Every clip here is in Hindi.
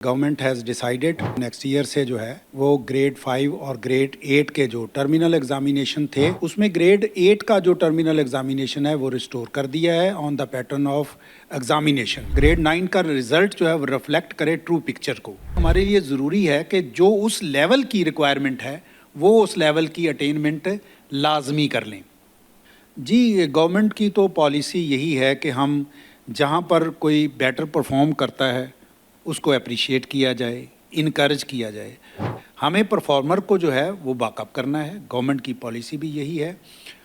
Government has decided next year से जो है वो ग्रेड 5 और ग्रेड 8 के जो टर्मिनल एग्जामिनेशन थे उसमें ग्रेड 8 का जो टर्मिनल एग्जामिनेशन है वो रिस्टोर कर दिया है on the pattern of examination. Grade 9 का रिजल्ट जो है वो रिफ्लेक्ट करे ट्रू पिक्चर को। हमारे लिए ज़रूरी है कि जो उस लेवल की रिक्वायरमेंट है वो उस लेवल की अटेनमेंट लाजमी कर लें। जी, गवर्नमेंट की तो पॉलिसी यही है कि हम जहाँ पर कोई बेटर परफॉर्म करता है उसको अप्रिशिएट किया जाए, इनकरेज किया जाए। हमें परफॉर्मर को जो है वो बैकअप करना है, गवर्नमेंट की पॉलिसी भी यही है।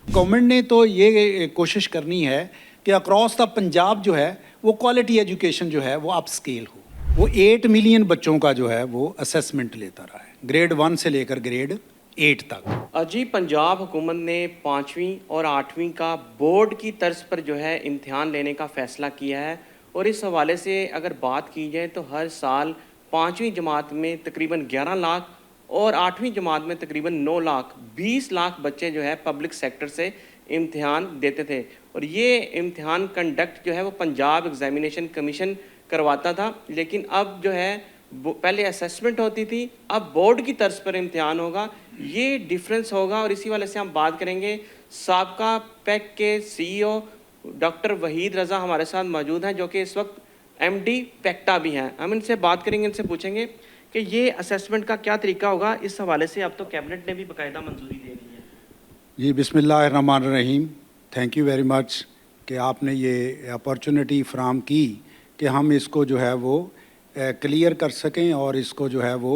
गवर्नमेंट ने तो ये कोशिश करनी है कि अक्रॉस द पंजाब जो है वो क्वालिटी एजुकेशन जो है वो अप स्केल हो। वो 8 मिलियन बच्चों का जो है वो असेसमेंट लेता रहा है, ग्रेड 1 से लेकर ग्रेड 8 तक। जी, पंजाब हुकूमत ने 5वीं और 8वीं का बोर्ड की तर्ज पर जो है इम्तिहान लेने का फ़ैसला किया है और इस हवाले से अगर बात की जाए तो हर साल 5वीं जमात में तकरीबन 11 लाख और 8वीं जमात में तकरीबन 9 लाख 20 लाख बच्चे जो है पब्लिक सेक्टर से इम्तिहान देते थे और ये इम्तिहान कंडक्ट जो है वो पंजाब एग्ज़ामिनेशन कमीशन करवाता था। लेकिन अब जो है पहले असेसमेंट होती थी, अब बोर्ड की तर्ज पर इम्तिहान होगा। ये डिफरेंस होगा और इसी वाले से हम बात करेंगे। साबका पैक के सीईओ डॉक्टर वहीद रज़ा हमारे साथ मौजूद हैं जो कि इस वक्त एमडी पैक्टा भी हैं। हम इनसे बात करेंगे, इनसे पूछेंगे कि ये असेसमेंट का क्या तरीका होगा। इस हवाले से अब तो कैबिनेट ने भी बाकायदा मंजूरी दे दी है। जी, बिस्मिल्लाहिर्रहमानिर्रहीम। थैंक यू वेरी मच कि आपने ये अपॉर्चुनिटी फ्राहम की कि हम इसको जो है वो क्लियर कर सकें और इसको जो है वो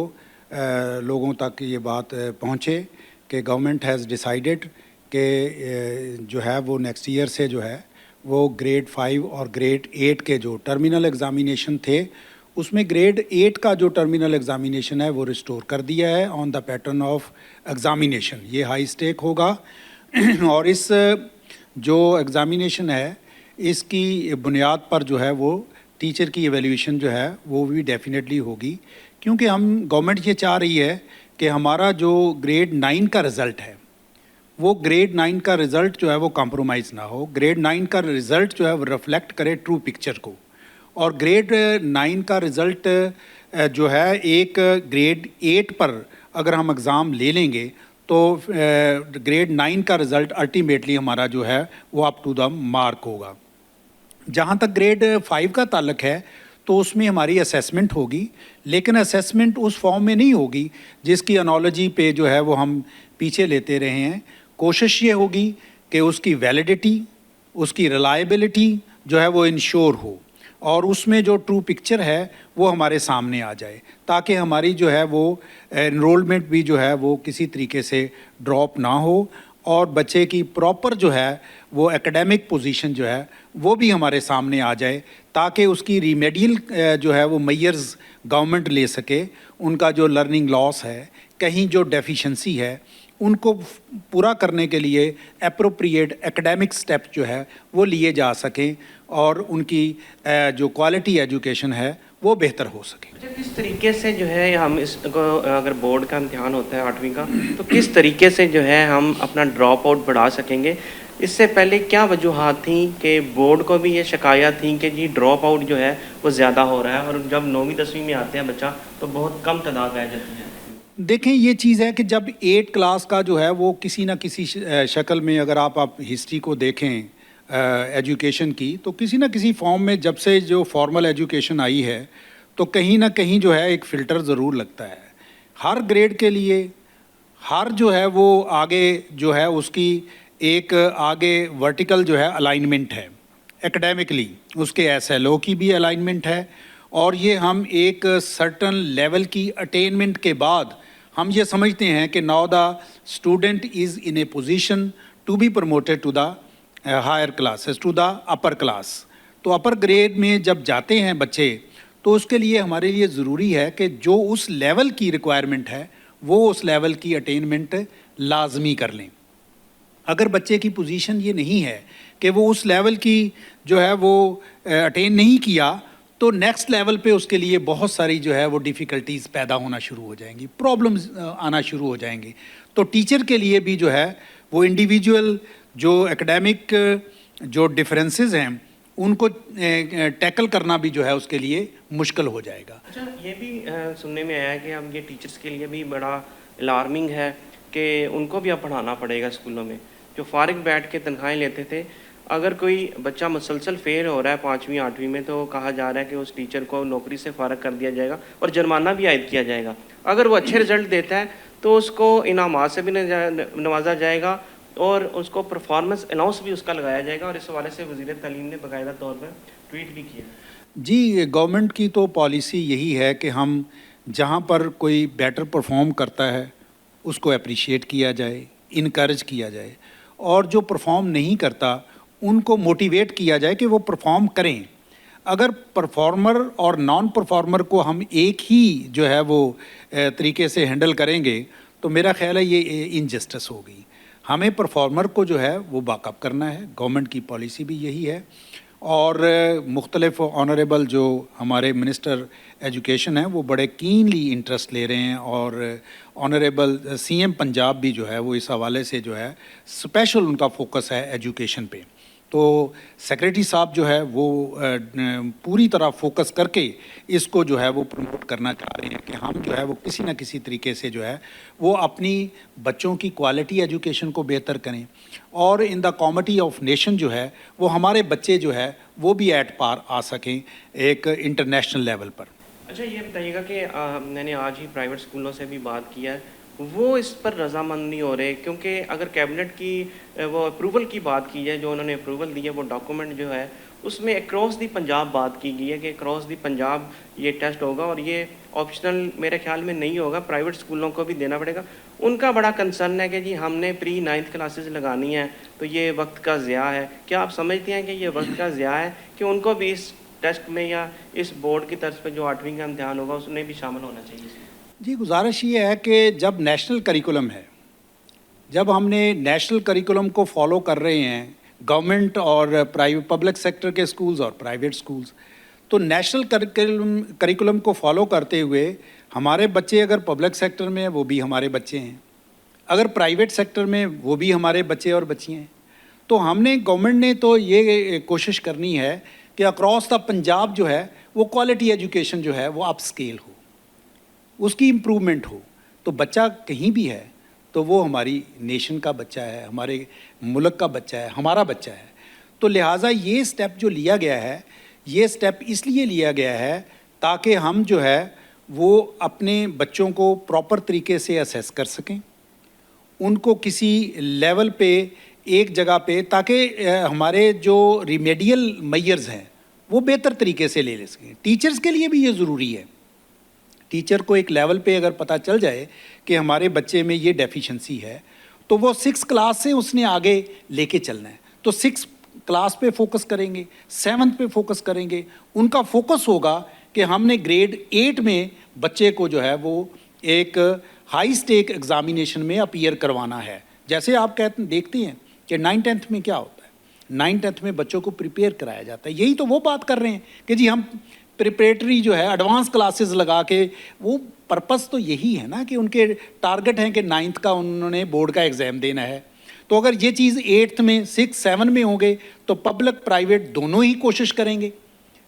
लोगों तक ये बात पहुँचे कि गवर्नमेंट हैज़ डिसाइडेड कि जो है वो नेक्स्ट ईयर से जो है वो ग्रेड 5 और ग्रेड 8 के जो टर्मिनल एग्ज़ामिनेशन थे उसमें ग्रेड 8 का जो टर्मिनल एग्ज़ामिनेशन है वो रिस्टोर कर दिया है on the pattern of examination. ये हाई स्टेक होगा और इस जो एग्ज़ामिनेशन है इसकी बुनियाद पर जो है वो टीचर की एवेल्यूएशन जो है वो भी डेफिनेटली होगी, क्योंकि हम गवर्नमेंट ये चाह रही है कि हमारा जो ग्रेड 9 का रिज़ल्ट है वो ग्रेड 9 का रिज़ल्ट जो है वो कॉम्प्रोमाइज़ ना हो। ग्रेड 9 का रिज़ल्ट जो है वो रिफ्लेक्ट करे ट्रू पिक्चर को। और ग्रेड 9 का रिज़ल्ट जो है एक ग्रेड 8 पर अगर हम एग्ज़ाम ले लेंगे तो ग्रेड 9 का रिज़ल्ट अल्टीमेटली हमारा जो है वो अप टू द मार्क होगा। जहाँ तक ग्रेड 5 का ताल्लुक है तो उसमें हमारी असेसमेंट होगी, लेकिन असेसमेंट उस फॉर्म में नहीं होगी जिसकी एनोलॉजी पे जो है वो हम पीछे लेते रहे हैं। कोशिश ये होगी कि उसकी वैलिडिटी, उसकी रिलायबिलिटी जो है वो इंश्योर हो और उसमें जो ट्रू पिक्चर है वो हमारे सामने आ जाए, ताकि हमारी जो है वो एनरोलमेंट भी जो है वो किसी तरीके से ड्रॉप ना हो और बच्चे की प्रॉपर जो है वो एकेडमिक पोजीशन जो है वो भी हमारे सामने आ जाए, ताकि उसकी रिमेडियल जो है वो मेजर्स गवर्नमेंट ले सके। उनका जो लर्निंग लॉस है, कहीं जो डेफिशिएंसी है, उनको पूरा करने के लिए एप्रोप्रिएट एकेडमिक स्टेप जो है वो लिए जा सकें और उनकी जो क्वालिटी एजुकेशन है वो बेहतर हो सके। अच्छा, किस तरीके से जो है हम इसको, अगर बोर्ड का इम्तिहान होता है 8वीं का, तो किस तरीके से जो है हम अपना ड्रॉप आउट बढ़ा सकेंगे? इससे पहले क्या वजूहात थी कि बोर्ड को भी ये शिकायत थी कि जी ड्रॉप आउट जो है वो ज़्यादा हो रहा है और जब 9वीं 10वीं में आते हैं बच्चा तो बहुत कम तादाद रह जाती है? देखें, ये चीज़ है कि जब 8 क्लास का जो है वो किसी ना किसी शक्ल में, अगर आप हिस्ट्री को देखें एजुकेशन की, तो किसी ना किसी फॉर्म में जब से जो फॉर्मल एजुकेशन आई है तो कहीं ना कहीं जो है एक फ़िल्टर ज़रूर लगता है हर ग्रेड के लिए। हर जो है वो आगे जो है उसकी एक आगे वर्टिकल जो है अलाइनमेंट है, एकेडमिकली उसके एसएलओ की भी अलाइनमेंट है और ये हम एक सर्टन लेवल की अटेनमेंट के बाद हम ये समझते हैं कि now the student is in a position to be promoted to the higher classes, to the upper class. तो अपर ग्रेड में जब जाते हैं बच्चे तो उसके लिए हमारे लिए ज़रूरी है कि जो उस लेवल की रिक्वायरमेंट है वो उस लेवल की अटेनमेंट लाजमी कर लें। अगर बच्चे की पोजीशन ये नहीं है कि वो उस लेवल की जो है वो अटेन नहीं किया तो नेक्स्ट लेवल पे उसके लिए बहुत सारी जो है वो डिफ़िकल्टीज़ पैदा होना शुरू हो जाएंगी, प्रॉब्लम्स आना शुरू हो जाएंगी। तो टीचर के लिए भी जो है वो इंडिविजुअल जो एकेडमिक जो डिफरेंसेस हैं उनको टैकल करना भी जो है उसके लिए मुश्किल हो जाएगा। अच्छा, ये भी सुनने में आया है कि अब ये टीचर्स के लिए भी बड़ा अलार्मिंग है कि उनको भी अब पढ़ाना पड़ेगा स्कूलों में। जो फारिग बैठ के तनख्वाहें लेते थे, अगर कोई बच्चा मुसलसल फेल हो रहा है 5वीं 8वीं में, तो कहा जा रहा है कि उस टीचर को नौकरी से फारग कर दिया जाएगा और जुर्माना भी आयद किया जाएगा। अगर वो अच्छे रिजल्ट देता है तो उसको इनामात से भी नवाजा जाएगा और उसको परफॉर्मेंस अलाउंस भी उसका लगाया जाएगा। और इस हवाले से वज़ीर तालीम ने बाकायदा तौर पर ट्वीट भी किया। जी, गवर्नमेंट की तो पॉलिसी यही है कि हम जहाँ पर कोई बेटर परफॉर्म करता है उसको अप्रिशिएट किया जाए, इनकरेज किया जाए, और जो परफॉर्म नहीं करता उनको मोटिवेट किया जाए कि वो परफॉर्म करें। अगर परफॉर्मर और नॉन परफॉर्मर को हम एक ही जो है वो तरीके से हैंडल करेंगे तो मेरा ख्याल है ये इनजस्टिस होगी। हमें परफॉर्मर को जो है वो बाकअप करना है, गवर्नमेंट की पॉलिसी भी यही है। और मुख्तलिफ ऑनरेबल जो हमारे मिनिस्टर एजुकेशन हैं वो बड़े कीनली इंटरेस्ट ले रहे हैं, और ऑनरेबल सीएम पंजाब भी जो है वो इस हवाले से जो है स्पेशल उनका फोकस है एजुकेशन पे। तो सेक्रेटरी साहब जो है वो पूरी तरह फोकस करके इसको जो है वो प्रमोट करना चाह रहे हैं कि हम जो है वो किसी न किसी तरीके से जो है वो अपनी बच्चों की क्वालिटी एजुकेशन को बेहतर करें, और in the comity of nation जो है वो हमारे बच्चे जो है वो भी एट पार आ सकें एक इंटरनेशनल लेवल पर। अच्छा, ये बताइएगा कि मैंने आज ही प्राइवेट स्कूलों से भी बात किया है, वो इस पर रजामंद नहीं हो रहे, क्योंकि अगर कैबिनेट की वो अप्रूवल की बात की जाए, जो उन्होंने अप्रूवल दी है वो डॉक्यूमेंट जो है उसमें अक्रॉस दी पंजाब बात की गई है कि अक्रॉस दी पंजाब ये टेस्ट होगा और ये ऑप्शनल मेरे ख्याल में नहीं होगा, प्राइवेट स्कूलों को भी देना पड़ेगा। उनका बड़ा कंसर्न है कि जी हमने प्री 9th क्लासेस लगानी है तो ये वक्त का ज़िया है। क्या आप समझते हैं कि ये वक्त का ज़िया है कि उनको भी इस टेस्ट में या इस बोर्ड की तरफ पे जो 8वीं का इम्तिहान होगा उसमें भी शामिल होना चाहिए? जी, गुजारिश ये है कि जब नेशनल करिकुलम है, जब हमने नेशनल करिकुलम को फॉलो कर रहे हैं गवर्नमेंट और प्राइवेट पब्लिक सेक्टर के स्कूल्स और प्राइवेट स्कूल्स, तो नेशनल करिकुलम को फॉलो करते हुए हमारे बच्चे अगर पब्लिक सेक्टर में हैं वो भी हमारे बच्चे हैं, अगर प्राइवेट सेक्टर में वो भी हमारे बच्चे और बच्चियाँ हैं। तो हमने गवर्नमेंट ने तो ये कोशिश करनी है कि अक्रॉस द पंजाब जो है वो क्वालिटी एजुकेशन जो है वो अप स्केल हो, उसकी इम्प्रूवमेंट हो। तो बच्चा कहीं भी है तो वो हमारी नेशन का बच्चा है, हमारे मुल्क का बच्चा है, हमारा बच्चा है। तो लिहाजा ये स्टेप जो लिया गया है, ये स्टेप इसलिए लिया गया है ताकि हम जो है वो अपने बच्चों को प्रॉपर तरीके से असेस कर सकें, उनको किसी लेवल पे एक जगह पे, ताकि हमारे जो रिमेडियल मेजर्स हैं वो बेहतर तरीके से ले सकें। टीचर्स के लिए भी ये ज़रूरी है। टीचर को एक लेवल पे अगर पता चल जाए कि हमारे बच्चे में ये डेफिशिएंसी है तो वो 6th क्लास से उसने आगे लेके चलना है। तो 6th क्लास पे फोकस करेंगे, 7th पे फोकस करेंगे। उनका फोकस होगा कि हमने ग्रेड 8 में बच्चे को जो है वो एक हाई स्टेक एग्जामिनेशन में अपीयर करवाना है। जैसे आप देखते हैं कि 9th 10th में क्या होता है, 9th 10th में बच्चों को प्रिपेयर कराया जाता है। यही तो वो बात कर रहे हैं कि जी हम प्रिपरेटरी जो है एडवांस क्लासेस लगा के, वो पर्पस तो यही है ना कि उनके टारगेट हैं कि 9th का उन्होंने बोर्ड का एग्ज़ाम देना है। तो अगर ये चीज़ 8th में 6 7 में होंगे तो पब्लिक प्राइवेट दोनों ही कोशिश करेंगे,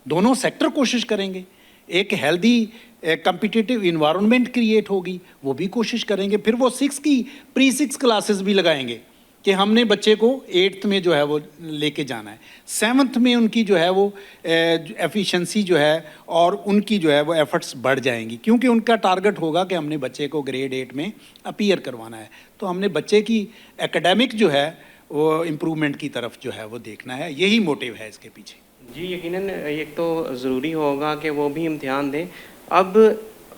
दोनों सेक्टर कोशिश करेंगे, एक हेल्दी कम्पिटिटिव इन्वायरमेंट क्रिएट होगी, वो भी कोशिश करेंगे। फिर वो 6 की प्री 6 क्लासेस भी लगाएंगे कि हमने बच्चे को 8th में जो है वो लेके जाना है। 7th में उनकी जो है वो एफिशिएंसी जो है और उनकी जो है वो एफर्ट्स बढ़ जाएंगी, क्योंकि उनका टारगेट होगा कि हमने बच्चे को ग्रेड 8 में अपीयर करवाना है। तो हमने बच्चे की एकेडमिक जो है वो इम्प्रूवमेंट की तरफ जो है वो देखना है, यही मोटिव है इसके पीछे। जी, यकीनन एक तो ज़रूरी होगा कि वो भी इम्तिहान दें। अब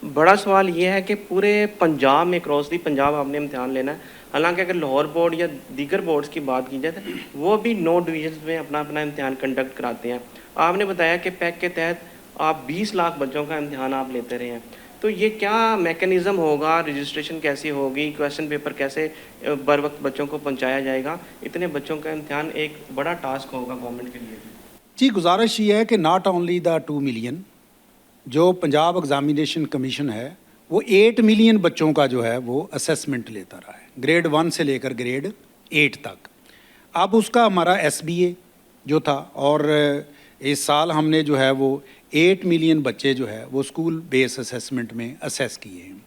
बड़ा सवाल ये है कि पूरे पंजाब में क्रॉस दी पंजाब आपने इम्तिहान लेना है। हालांकि अगर लाहौर बोर्ड या दीगर बोर्ड्स की बात की जाए तो वो भी 9 डिवीजन में अपना अपना इम्तिहान कंडक्ट कराते हैं। आपने बताया कि पैक के तहत आप 20 लाख बच्चों का इम्तिहान आप लेते रहे हैं, तो ये क्या मैकेनिज़्म होगा, रजिस्ट्रेशन कैसी होगी, क्वेश्चन पेपर कैसे बर वक्त बच्चों को पहुँचाया जाएगा? इतने बच्चों का इम्तिहान एक बड़ा टास्क होगा गवर्नमेंट के लिए। जी, गुजारिश ये है कि नॉट ओनली द 2 मिलियन, जो पंजाब एग्जामिनेशन कमीशन है वो 8 मिलियन बच्चों का जो है वो असेसमेंट लेता रहा है, ग्रेड 1 से लेकर ग्रेड 8 तक। अब उसका हमारा SBA जो था और इस साल हमने जो है वो 8 मिलियन बच्चे जो है वो स्कूल बेस असेसमेंट में असेस किए हैं।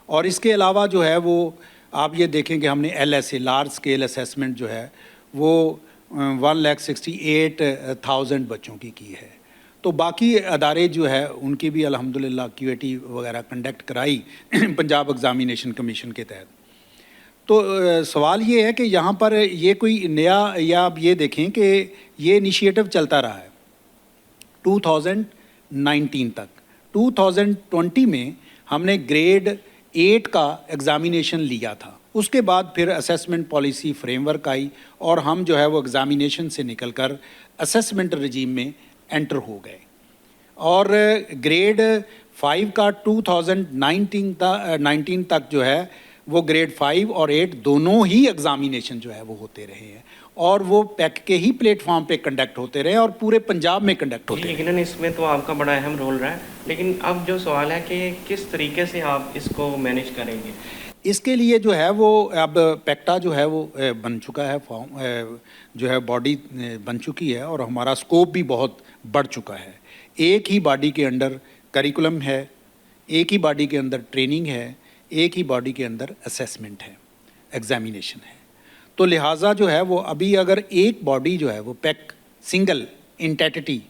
और इसके अलावा जो है वो आप ये देखें कि हमने LSA लार्ज स्केल असेसमेंट जो है वो 1,68,000 बच्चों की है। तो बाकी अदारे जो है उनकी भी अल्हम्दुलिल्लाह QAT वगैरह कंडक्ट कराई पंजाब एग्ज़ामिनेशन कमीशन के तहत। तो सवाल ये है कि यहाँ पर ये कोई नया, या आप ये देखें कि ये इनिशिएटिव चलता रहा है 2019 तक। 2020 में हमने ग्रेड 8 का एग्ज़ामिनेशन लिया था, उसके बाद फिर असेसमेंट पॉलिसी फ्रेमवर्क आई और हम जो है वो एग्ज़ामिनेशन से निकलकर असेसमेंट रजीम में एंटर हो गए। और ग्रेड 5 का 2019 तक जो है वो ग्रेड 5 और 8 दोनों ही एग्ज़ामिनेशन जो है वो होते रहे हैं, और वो पैक के ही प्लेटफॉर्म पे कंडक्ट होते रहे और पूरे पंजाब में कंडक्ट होते रहे। लेकिन इसमें तो आपका बड़ा अहम रोल रहा है, लेकिन अब जो सवाल है कि किस तरीके से आप इसको मैनेज करेंगे? इसके लिए जो है वो अब पैक्टा जो है वो बन चुका है, फॉर्म जो है बॉडी बन चुकी है और हमारा स्कोप भी बहुत बढ़ चुका है। एक ही बॉडी के अंडर करिकुलम है, एक ही बॉडी के अंदर ट्रेनिंग है, एक ही बॉडी के अंदर असेसमेंट है, एग्ज़ामिनेशन है। तो लिहाजा जो है वो अभी अगर एक बॉडी जो है वो पैक सिंगल इंटेटिटी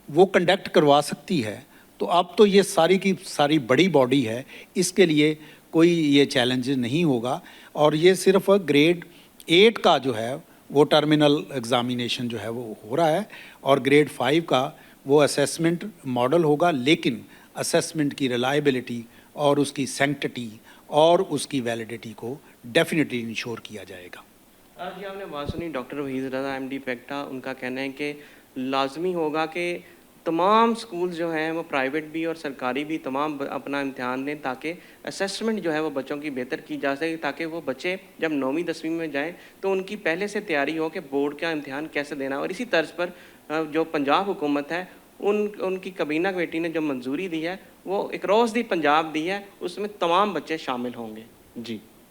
वो कंडक्ट करवा सकती है, तो अब तो ये सारी की सारी बड़ी बॉडी है, इसके लिए कोई ये चैलेंज नहीं होगा। और ये सिर्फ ग्रेड 8 का जो है वो टर्मिनल एग्ज़ामिनेशन जो है वो हो रहा है, और ग्रेड 5 का वो असेसमेंट मॉडल होगा, लेकिन असेसमेंट की रिलायबिलिटी और उसकी सैंक्टिटी और उसकी वैलिडिटी को डेफिनेटली इंश्योर किया जाएगा। आज जी आपने बात सुनी डॉक्टर वहीद रज़ा MD पैक्टा, उनका कहना है कि लाजमी होगा कि तमाम स्कूल जो हैं वो प्राइवेट भी और सरकारी भी तमाम अपना इम्तिहान दें, ताकि असेसमेंट जो है वो बच्चों की बेहतर की जा सके, ताकि वो बच्चे जब 9वीं 10वीं में जाएं तो उनकी पहले से तैयारी हो कि बोर्ड का इम्तिहान कैसे देना। और इसी तर्ज पर जो पंजाब हुकूमत है उनकी कबीना कमेटी ने जो मंजूरी दी है वो अक्रॉस दी पंजाब दी है, उसमें तमाम बच्चे शामिल होंगे। जी।